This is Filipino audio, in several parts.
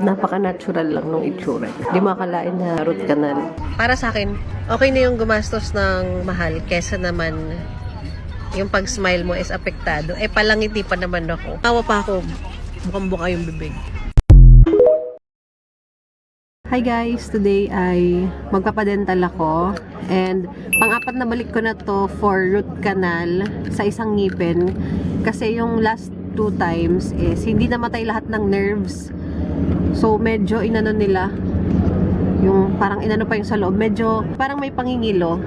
napaka-natural lang nung itsura. Di makalain na root canal. Para sa akin, okay na yung gumastos ng mahal kesa naman yung pag-smile mo is apektado. Eh, palangiti pa naman ako. Tawa pa ako. Bukang-buka yung bibig. Hi guys! Today ay magpapadental ako. And pang-apat na balik ko na to for root canal sa isang ngipin. Kasi yung last 2 times is hindi namatay lahat ng nerves. So medyo inano nila. Yung parang inano pa yung sa loob. Medyo parang may pangingilo.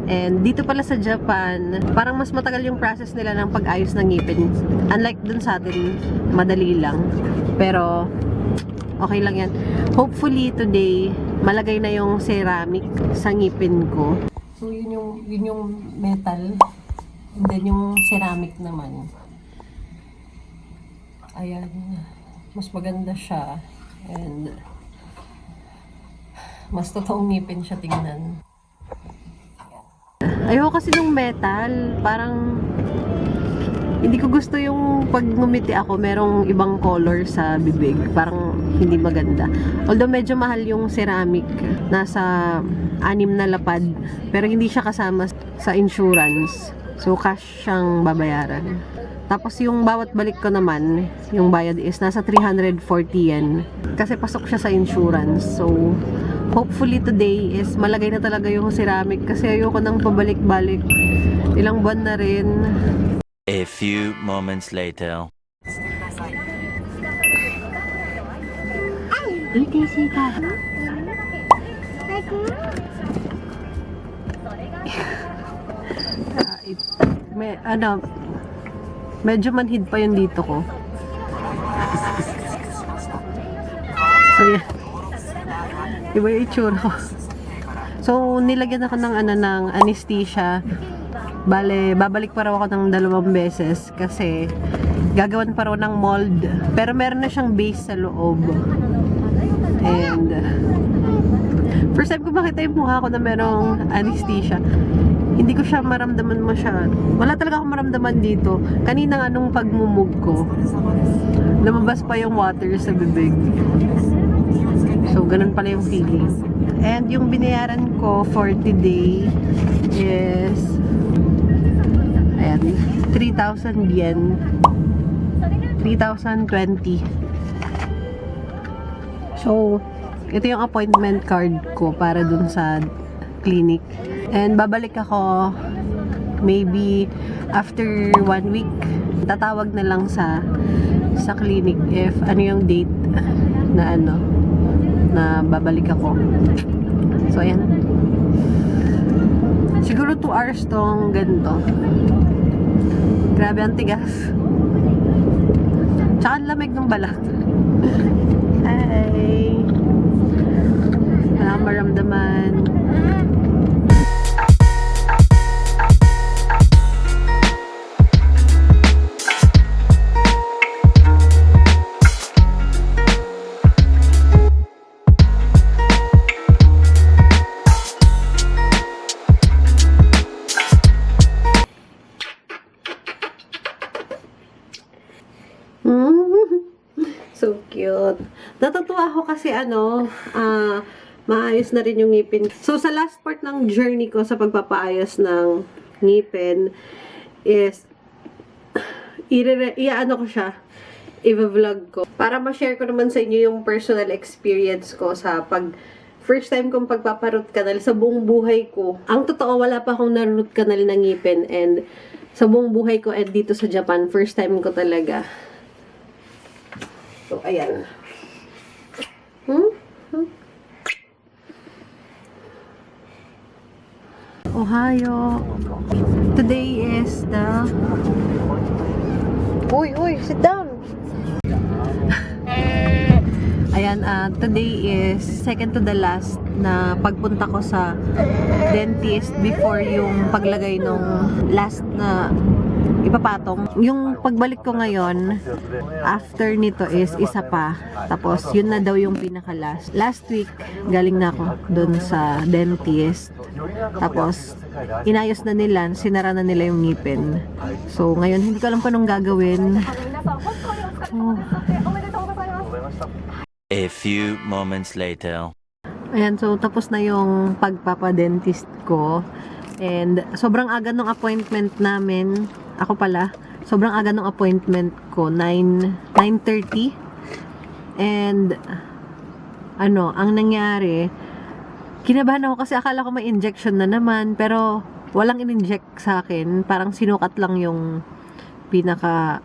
And dito pala sa Japan, parang mas matagal yung process nila ng pag-ayos ng ngipin. Unlike dun sa atin, madali lang. Pero okay lang yan. Hopefully today, malagay na yung ceramic sa ngipin ko. So yun yung metal. And then yung ceramic naman. Ayan. Mas maganda siya. And mas totoong ngipin siya tingnan. Ayoko kasi nung metal, parang hindi ko gusto yung pag ngumiti ako, merong ibang color sa bibig. Parang hindi maganda. Although medyo mahal yung ceramic, nasa 6 na lapad, pero hindi siya kasama sa insurance. So cash siyang babayaran. Tapos yung bawat balik ko naman, yung bayad is nasa 340 yen. Kasi pasok siya sa insurance. So hopefully today is malagay na talaga yung ceramic kasi ayoko nang pabalik-balik. Ilang buwan na rin. A few moments later. Medyo manhid pa yung dito ko. So yeah. Iba yung itsura ko. So, nilagyan ako ng anesthesia. Bale, babalik pa raw ako ng 2 beses kasi gagawan pa raw ng mold. Pero meron na siyang base sa loob. And first time ko makita yung mukha ko na merong anesthesia. Hindi ko siya maramdaman masyado. Wala talaga akong maramdaman dito. Kanina nga nung pagmumug ko, lumabas pa yung water sa bibig. So, ganun pala yung feeling. And yung binayaran ko for today is 3,000 yen. 3,020. So, ito yung appointment card ko para dun sa clinic. And babalik ako maybe after 1 week. Tatawag na lang sa clinic if ano yung date na babalik ako. So, ayan. Siguro 2 hours tong ganito. Grabe, ang tigas. Tsaka ang lamig ng balat. Hi! Wala akong maramdaman. So cute. Natutuwa ako kasi maayos na rin yung ngipin. So sa last part ng journey ko sa pagpapaayos ng ngipin is i-vlog ko para ma-share ko naman sa inyo yung personal experience ko sa first time kong pagpaparoot canal sa buong buhay ko. Ang totoo, wala pa akong na-root canal na ngipin, and sa buong buhay ko and dito sa Japan, first time ko talaga. So, ayan. Ohio. Today is the... Uy, sit down! Ayan, today is second to the last na pagpunta ko sa dentist before yung paglagay nung last na ipapatong. Yung pagbalik ko ngayon, after nito is isa pa. Tapos, yun na daw yung pinaka-last. Last week, galing na ako dun sa dentist. Tapos, inayos na nila, sinara na nila yung ngipin. So, ngayon, hindi ko alam pa nung gagawin. Oh. A few moments later. Ayan, so tapos na yung pagpapadentist ko. And sobrang aga ng appointment namin. Ako pala, sobrang aga ng appointment ko. 9:30. And ang nangyari, kinabahan ako kasi akala ko may injection na naman. Pero walang in-inject sa akin. Parang sinukat lang yung pinaka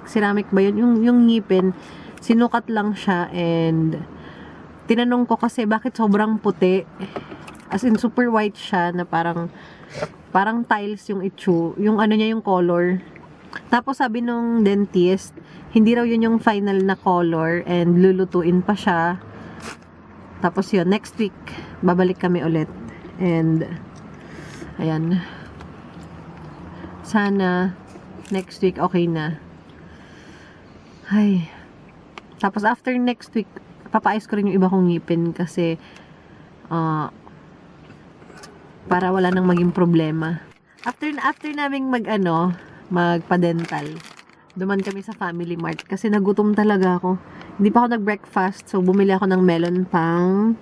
ceramic ba yun? Yung ngipin, sinukat lang siya. And tinanong ko kasi bakit sobrang puti. As in, super white siya na parang tiles yung yung niya, yung color. Tapos sabi nung dentist, hindi raw yun yung final na color and lulutuin pa siya. Tapos yun, next week, babalik kami ulit. And, ayan. Sana, next week, okay na. Ay. Tapos after next week, papaayos ko rin yung iba kong ngipin kasi, para wala nang maging problema. After naming magpa-dental, duman kami sa Family Mart kasi nagutom talaga ako. Hindi pa ako nag-breakfast, so bumili ako ng melon pang.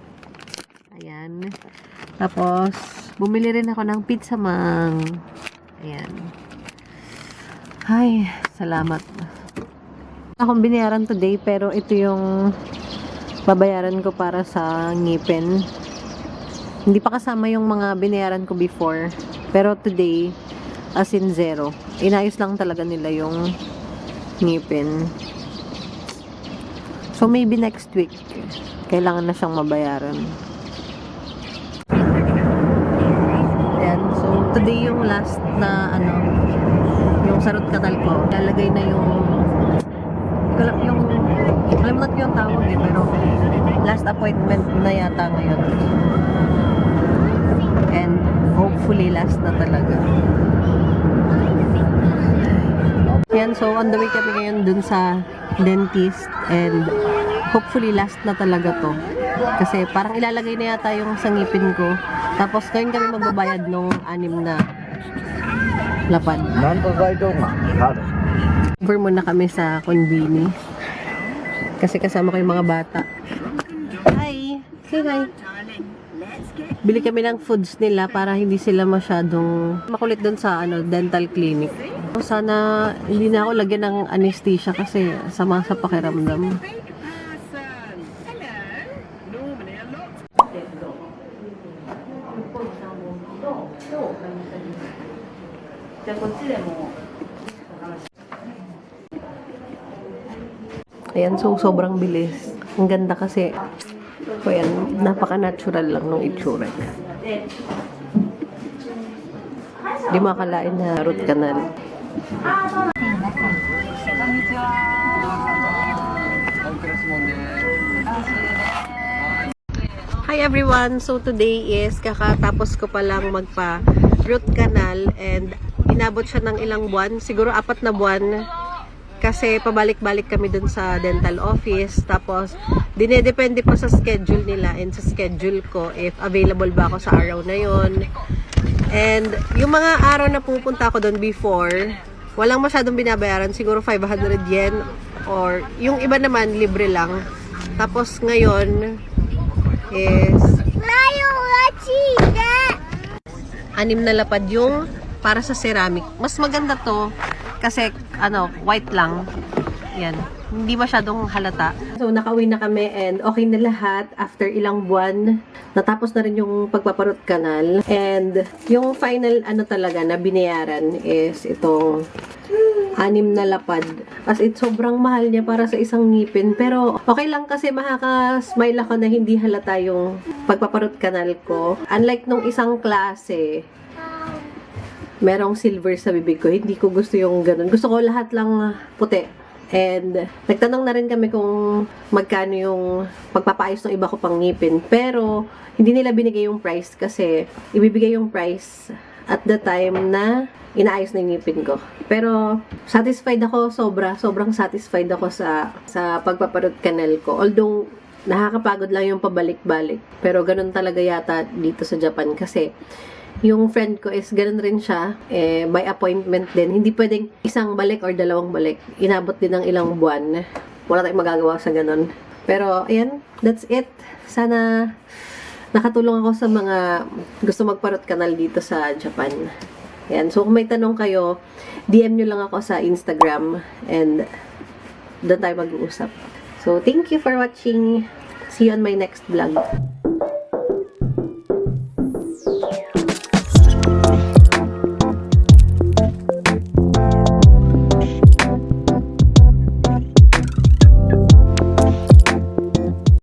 Ayan. Tapos, bumili rin ako ng pizza mang. Ayan. Ay, salamat. Akong binayaran today, pero ito yung babayaran ko para sa ngipin. Hindi pa kasama yung mga binayaran ko before. Pero today, as in 0. Inayos lang talaga nila yung ngipin. So, maybe next week, kailangan na siyang mabayaran. Ayan. So, today yung last na, yung sarot katal ko. Lalagay na yung alam natin yung tawag pero last appointment na yata ngayon. And hopefully last na talaga. Yan, so on the way kami ngayon dun sa dentist and hopefully last na talaga to. Kasi parang ilalagay na yata yung sa ngipin ko. Tapos ngayon kami magbabayad nung 6 na lapad. Over muna kami sa Konbini. Kasi kasama ko yung mga bata. Hi! Say hi! Bili kami ng foods nila para hindi sila masyadong makulit dun sa dental clinic. Sana hindi na ako lagyan ng anesthesia kasi sama sa pakiramdam. Ayan, so sobrang bilis. Ang ganda kasi o yan, napaka-natural lang nung itsura niya. Di makalain na root canal. Hi everyone! So today is kakatapos ko pa lang magpa-root canal and inabot siya ng ilang buwan. Siguro 4 na buwan. Kasi pabalik-balik kami dun sa dental office. Tapos, dinedepende pa sa schedule nila and sa schedule ko if available ba ako sa araw na yon. And, yung mga araw na pupunta ako dun before, walang masyadong binabayaran. Siguro 500 yen or yung iba naman, libre lang. Tapos, ngayon is 6 na lapad yung para sa ceramic. Mas maganda to kasi white lang. Yan. Hindi masyadong halata. So, nakauwi na kami and okay na lahat after ilang buwan. Natapos na rin yung pagpaparot canal. And yung final talaga na binayaran is itong 6 na lapad. As in, sobrang mahal niya para sa isang ngipin. Pero okay lang kasi makaka-smile ako na hindi halata yung pagpaparot canal ko. Unlike nung isang klase, merong silver sa bibig ko. Hindi ko gusto yung ganun. Gusto ko lahat lang puti. And nagtanong na rin kami kung magkano yung pagpapaayos ng iba ko pang ngipin. Pero hindi nila binigay yung price kasi ibibigay yung price at the time na inaayos na yung ngipin ko. Pero satisfied ako sobrang satisfied ako sa pagpaparot canal ko. Although nakakapagod lang yung pabalik-balik. Pero ganun talaga yata dito sa Japan kasi yung friend ko is ganun rin siya, by appointment din. Hindi pwedeng isang balik or 2 balik. Inabot din ng ilang buwan. wala tayong magagawa sa ganun. Pero, ayan, that's it. Sana nakatulong ako sa mga gusto magpa-root canal dito sa Japan. Ayan, so kung may tanong kayo, DM nyo lang ako sa Instagram and doon tayo mag-uusap. So, thank you for watching. See you on my next vlog.